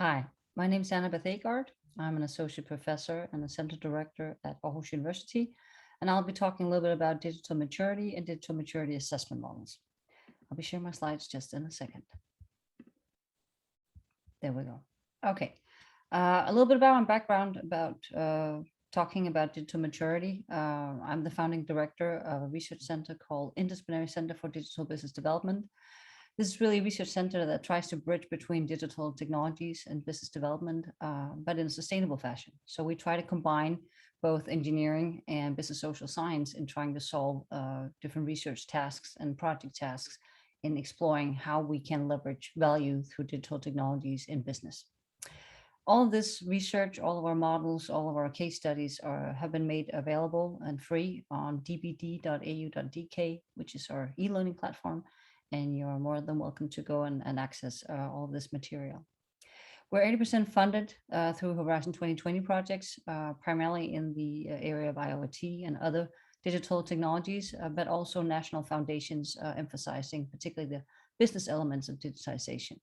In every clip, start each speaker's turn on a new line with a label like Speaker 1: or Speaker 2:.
Speaker 1: Hi, my name is Annabeth Aagaard. I'm an associate professor and a center director at Aarhus University, and I'll be talking a little bit about digital maturity and digital maturity assessment models. I'll be sharing my slides just in a second. There we go. Okay, a little bit about my background about talking about digital maturity. I'm the founding director of a research center called Interdisciplinary Center for Digital Business Development. This is really a research center that tries to bridge between digital technologies and business development, but in a sustainable fashion. So we try to combine both engineering and business social science in trying to solve different research tasks and project tasks in exploring how we can leverage value through digital technologies in business. All of this research, all of our models, all of our case studies have been made available and free on dbd.au.dk, which is our e-learning platform, and you're more than welcome to go and access all of this material. We're 80% funded through Horizon 2020 projects, primarily in the area of IoT and other digital technologies, but also national foundations emphasizing particularly the business elements of digitization.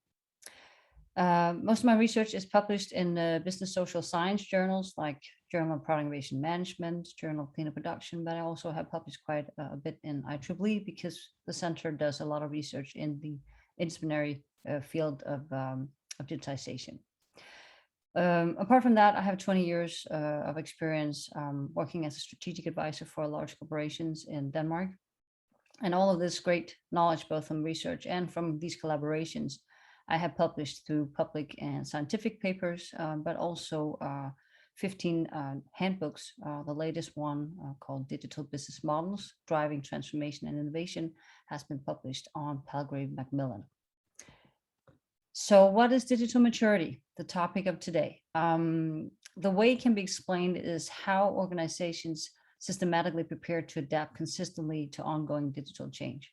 Speaker 1: Most of my research is published in business social science journals like Journal of Product Innovation Management, Journal of Cleaner Production, but I also have published quite a bit in IEEE because the center does a lot of research in the interdisciplinary field of digitization. Apart from that, I have 20 years of experience working as a strategic advisor for large corporations in Denmark. And all of this great knowledge, both from research and from these collaborations, I have published through public and scientific papers, but also 15 handbooks. The latest one called Digital Business Models, Driving Transformation and Innovation has been published on Palgrave Macmillan. So what is digital maturity? The topic of today. The way it can be explained is how organizations systematically prepare to adapt consistently to ongoing digital change.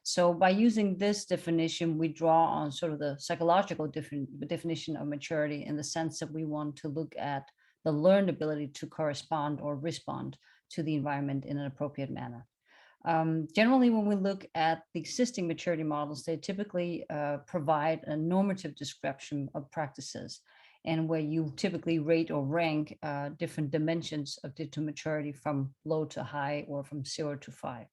Speaker 1: So by using this definition, we draw on sort of the psychological definition of maturity in the sense that we want to look at the learned ability to correspond or respond to the environment in an appropriate manner. Generally, when we look at the existing maturity models, they typically provide a normative description of practices and where you typically rate or rank different dimensions of digital maturity from low to high or from 0 to 5.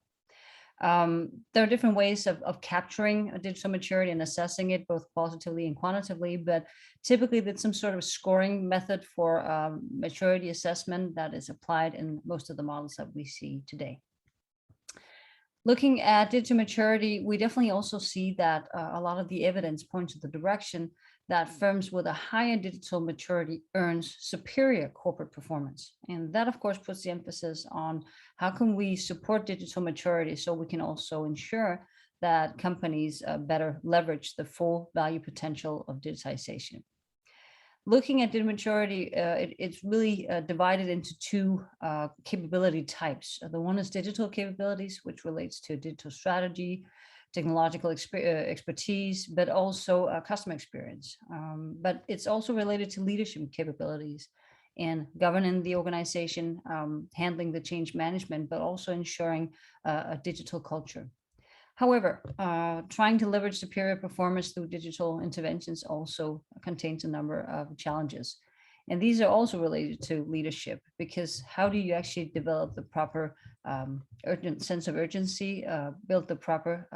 Speaker 1: There are different ways of capturing a digital maturity and assessing it both qualitatively and quantitatively, but typically there's some sort of scoring method for maturity assessment that is applied in most of the models that we see today. Looking at digital maturity, we definitely also see that a lot of the evidence points to the direction that firms with a higher digital maturity earns superior corporate performance. And that, of course, puts the emphasis on how can we support digital maturity so we can also ensure that companies better leverage the full value potential of digitization. Looking at digital maturity, it's really divided into two capability types. The one is digital capabilities, which relates to digital strategy, technological expertise, but also customer experience. But it's also related to leadership capabilities and governing the organization, handling the change management, but also ensuring a digital culture. However, trying to leverage superior performance through digital interventions also contains a number of challenges. And these are also related to leadership, because how do you actually develop the proper urgent sense of urgency, build the proper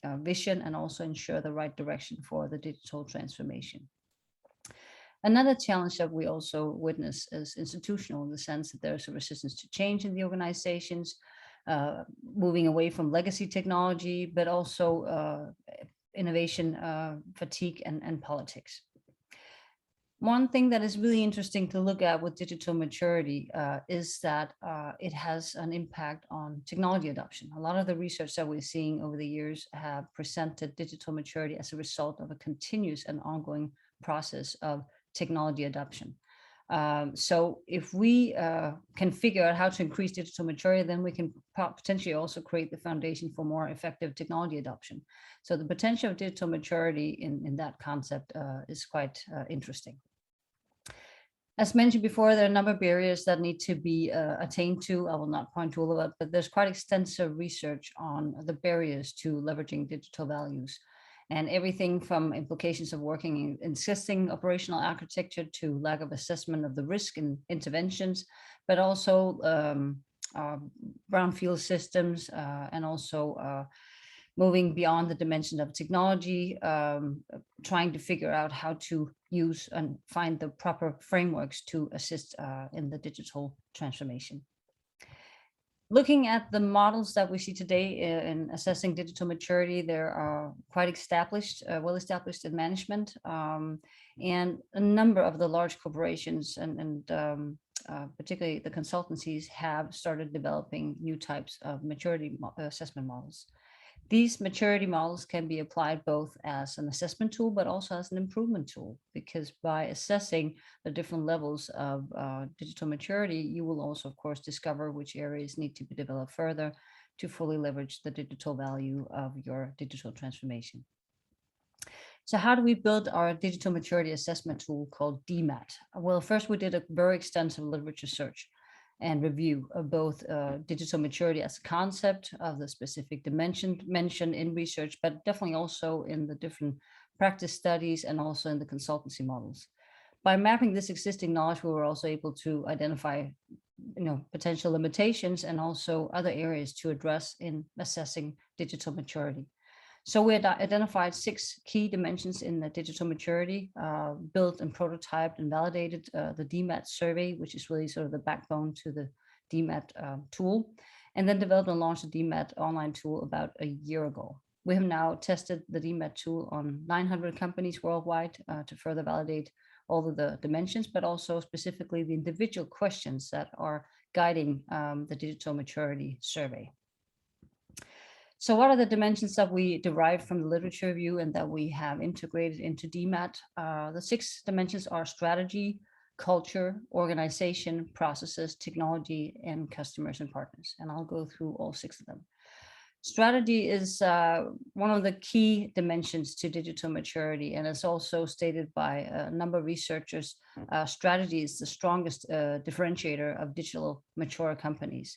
Speaker 1: vision, and also ensure the right direction for the digital transformation? Another challenge that we also witness is institutional, in the sense that there's a resistance to change in the organizations, moving away from legacy technology, but also innovation fatigue and politics. One thing that is really interesting to look at with digital maturity is that it has an impact on technology adoption. A lot of the research that we're seeing over the years have presented digital maturity as a result of a continuous and ongoing process of technology adoption. So if we can figure out how to increase digital maturity, then we can potentially also create the foundation for more effective technology adoption. So the potential of digital maturity in that concept is quite interesting. As mentioned before, there are a number of barriers that need to be attained to. I will not point to all of it, but there's quite extensive research on the barriers to leveraging digital values. And everything from implications of working in existing operational architecture to lack of assessment of the risk and interventions, but also brownfield systems, and also moving beyond the dimension of technology, trying to figure out how to use and find the proper frameworks to assist in the digital transformation. Looking at the models that we see today in assessing digital maturity, they are quite established, well established in management, and a number of the large corporations and particularly the consultancies have started developing new types of maturity assessment models. These maturity models can be applied both as an assessment tool, but also as an improvement tool, because by assessing the different levels of digital maturity, you will also, of course, discover which areas need to be developed further to fully leverage the digital value of your digital transformation. So how do we build our digital maturity assessment tool called DMAT? Well, first we did a very extensive literature search and review of both digital maturity as a concept of the specific dimension mentioned in research, but definitely also in the different practice studies and also in the consultancy models. By mapping this existing knowledge, we were also able to identify potential limitations and also other areas to address in assessing digital maturity. So we had identified 6 key dimensions in the digital maturity, built and prototyped and validated the DMAT survey, which is really sort of the backbone to the DMAT tool, and then developed and launched the DMAT online tool about a year ago. We have now tested the DMAT tool on 900 companies worldwide to further validate all of the dimensions, but also specifically the individual questions that are guiding the digital maturity survey. So what are the dimensions that we derived from the literature review and that we have integrated into DMAT? The 6 dimensions are strategy, culture, organization, processes, technology, and customers and partners. And I'll go through all 6 of them. Strategy is one of the key dimensions to digital maturity, and it's also stated by a number of researchers. Strategy is the strongest differentiator of digital mature companies.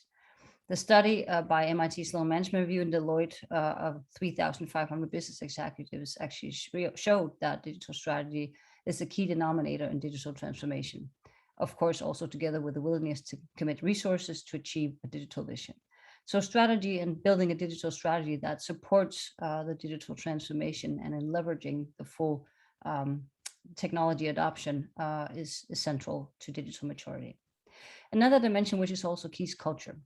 Speaker 1: The study by MIT Sloan Management Review and Deloitte of 3,500 business executives actually showed that digital strategy is the key denominator in digital transformation. Of course, also together with the willingness to commit resources to achieve a digital vision. So strategy and building a digital strategy that supports the digital transformation and in leveraging the full technology adoption is central to digital maturity. Another dimension which is also key is culture.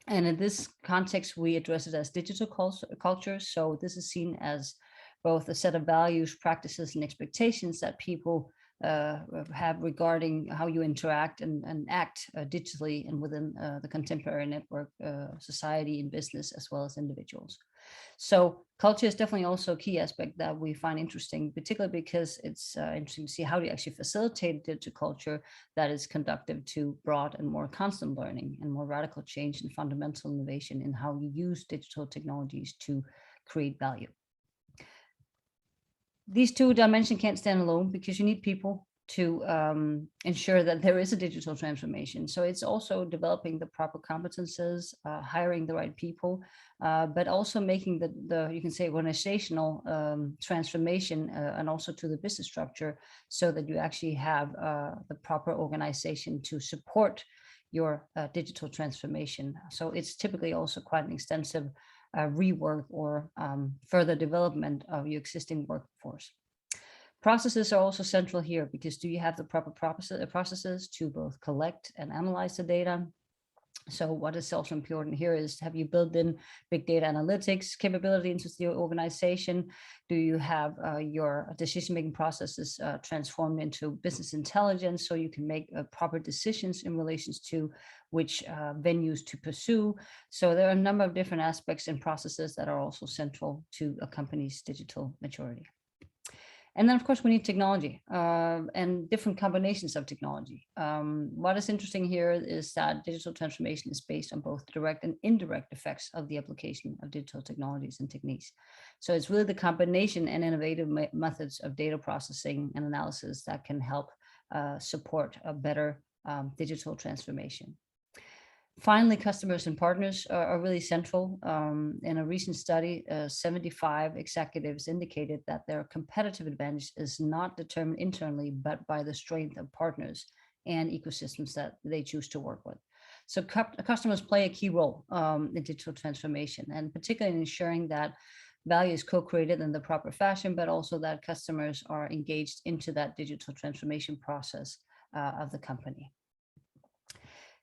Speaker 1: And in this context, we address it as digital culture. So this is seen as both a set of values, practices, and expectations that people have regarding how you interact and act digitally and within the contemporary network society and business, as well as individuals. So culture is definitely also a key aspect that we find interesting, particularly because it's interesting to see how do you actually facilitate digital culture that is conducive to broad and more constant learning and more radical change and fundamental innovation in how you use digital technologies to create value. These 2 dimensions can't stand alone because you need people to ensure that there is a digital transformation. So it's also developing the proper competences, hiring the right people, but also making the you can say organizational transformation and also to the business structure so that you actually have the proper organization to support your digital transformation. So it's typically also quite an extensive rework or further development of your existing workforce. Processes are also central here because do you have the proper processes to both collect and analyze the data? So what is also important here is, have you built in big data analytics capability into your organization? Do you have your decision-making processes transformed into business intelligence so you can make proper decisions in relation to which venues to pursue? So there are a number of different aspects and processes that are also central to a company's digital maturity. And then, of course, we need technology and different combinations of technology. What is interesting here is that digital transformation is based on both direct and indirect effects of the application of digital technologies and techniques. So it's really the combination and innovative methods of data processing and analysis that can help support a better digital transformation. Finally, customers and partners are really central. In a recent study, 75 executives indicated that their competitive advantage is not determined internally, but by the strength of partners and ecosystems that they choose to work with. So customers play a key role in digital transformation, and particularly in ensuring that value is co-created in the proper fashion, but also that customers are engaged into that digital transformation process of the company.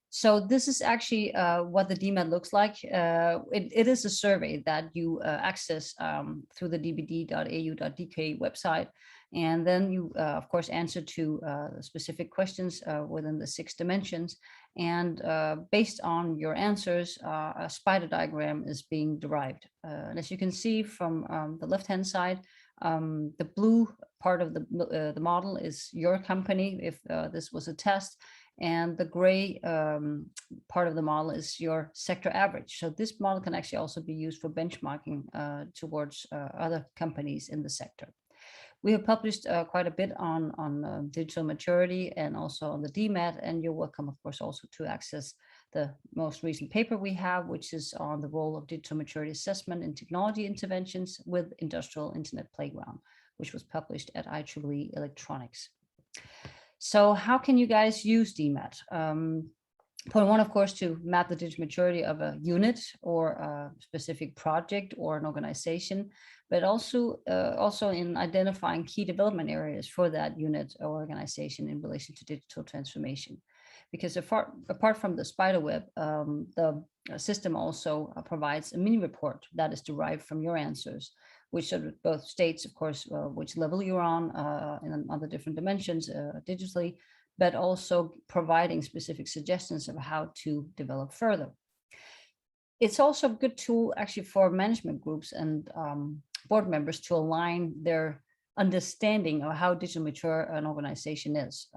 Speaker 1: So this is actually what the DMAT looks like. It is a survey that you access through the dbd.au.dk website. And then you, of course, answer to specific questions within the 6 dimensions. And based on your answers, a spider diagram is being derived. And as you can see from the left-hand side, the blue part of the model is your company, if this was a test. And the gray part of the model is your sector average. So this model can actually also be used for benchmarking towards other companies in the sector. We have published quite a bit on digital maturity and also on the DMAT, and you're welcome, of course, also to access the most recent paper we have, which is on the role of digital maturity assessment in technology interventions with industrial internet playground, which was published at IEEE Electronics. So how can you guys use DMAT? Point one, of course, to map the digital maturity of a unit or a specific project or an organization, but also in identifying key development areas for that unit or organization in relation to digital transformation. Because apart from the spider web, the system also provides a mini report that is derived from your answers, which sort of both states, of course, which level you're on the different dimensions digitally, but also providing specific suggestions of how to develop further. It's also a good tool actually for management groups and board members to align their understanding of how digital mature an organization is.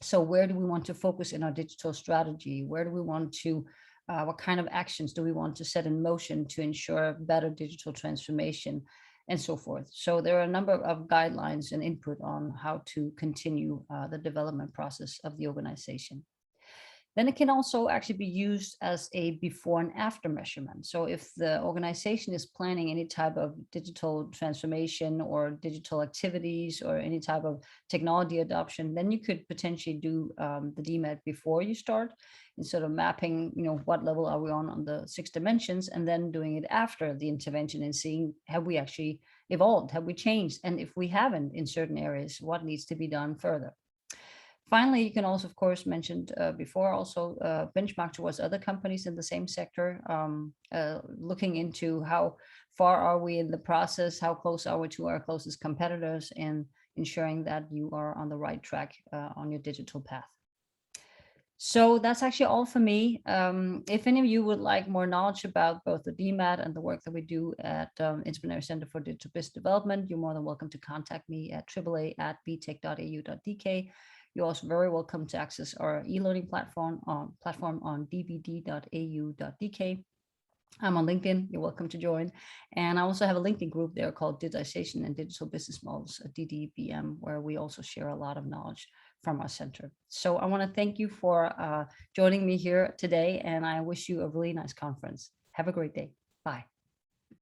Speaker 1: So where do we want to focus in our digital strategy? Where do we want to what kind of actions do we want to set in motion to ensure better digital transformation and so forth? So there are a number of guidelines and input on how to continue the development process of the organization. Then it can also actually be used as a before and after measurement. So if the organization is planning any type of digital transformation or digital activities or any type of technology adoption, then you could potentially do the DMAT before you start, instead of mapping, what level are we on the 6 dimensions, and then doing it after the intervention and seeing, have we actually evolved? Have we changed? And if we haven't in certain areas, what needs to be done further? Finally, you can also, of course, mentioned before, also benchmark towards other companies in the same sector, looking into how far are we in the process, how close are we to our closest competitors, and ensuring that you are on the right track on your digital path. So that's actually all for me. If any of you would like more knowledge about both the DMAT and the work that we do at Interdisciplinary Center for Digital Business Development, you're more than welcome to contact me at aaa@btech.au.dk. You're also very welcome to access our e-learning platform on dbd.au.dk. I'm on LinkedIn, you're welcome to join. And I also have a LinkedIn group there called Digitization and Digital Business Models, DDBM, where we also share a lot of knowledge from our center. So I want to thank you for joining me here today, and I wish you a really nice conference. Have a great day. Bye.